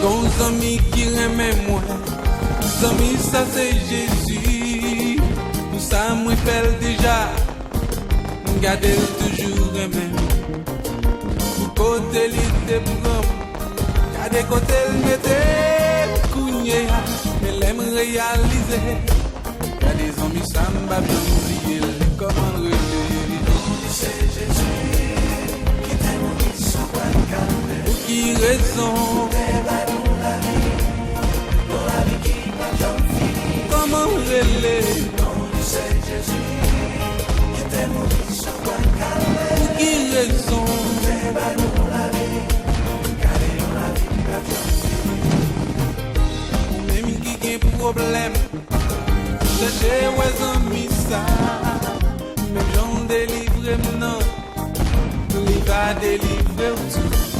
Gon zami qui remet moi, zami ça c'est Jésus. Pour ça moi fait déjà, garder toujours même. Pour côté l'idée pour garder côté le mettre, cougner, elle aime réaliser. Garder zami ça m'a bien oublié, comment relever. C'est Jésus qui t'aime, qui s'en va calmer. Pour qui raison? Comment relève? C'est Jésus qui t'aime, qui s'en va calmer. Pour qui raison? Même qui a problème, cherchez où amis ça. Même j'en délivre maintenant, il va délivrer tout.